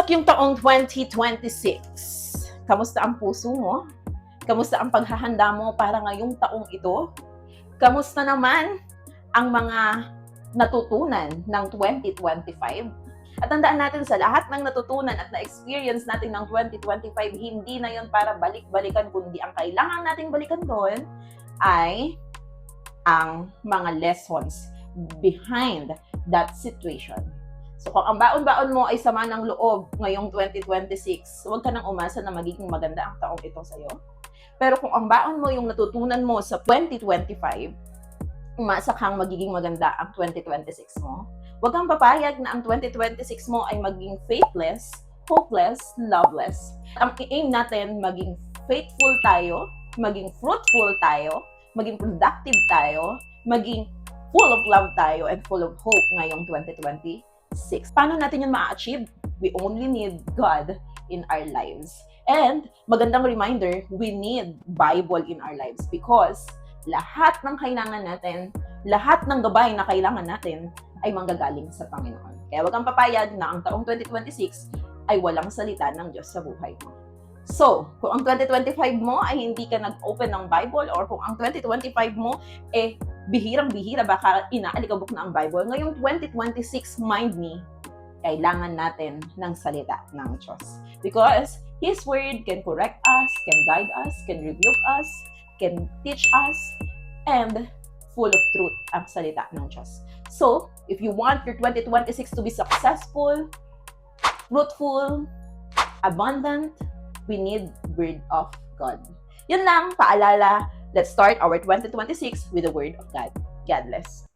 Pumasok yung taong 2026. Kamusta ang puso mo? Kamusta ang paghahanda mo para ngayong taong ito? Kamusta naman ang mga natutunan ng 2025? At tandaan natin sa lahat ng natutunan at na-experience natin ng 2025, hindi na yon para balik-balikan, kundi ang kailangan nating balikan doon ay ang mga lessons behind that situation. So kung ang baon-baon mo ay sama ng loob ngayong 2026, huwag ka nang umasa na magiging maganda ang taong ito sa'yo. Pero kung ang baon mo yung natutunan mo sa 2025, umasa kang magiging maganda ang 2026 mo. Huwag kang papayag na ang 2026 mo ay maging faithless, hopeless, loveless. Ang i-aim natin, maging faithful tayo, maging fruitful tayo, maging productive tayo, maging full of love tayo, and full of hope ngayong 2026. Paano natin yun ma-achieve? We only need God in our lives. And magandang reminder, we need Bible in our lives because lahat ng kailangan natin, lahat ng gabay na kailangan natin ay manggagaling sa Panginoon. Kaya wag kang papayag na ang taong 2026 ay walang salita ng Diyos sa buhay mo. So, kung ang 2025 mo ay hindi ka nag-open ng Bible or kung ang 2025 mo bihirang-bihira baka inaalikabok na ang Bible, ngayong 2026, mind me, kailangan natin ng salita ng Diyos. Because His Word can correct us, can guide us, can rebuke us, can teach us, and full of truth ang salita ng Diyos. So, if you want your 2026 to be successful, fruitful, abundant, we need Word of God. Yun lang, paalala, let's start our 2026 with the Word of God. God bless.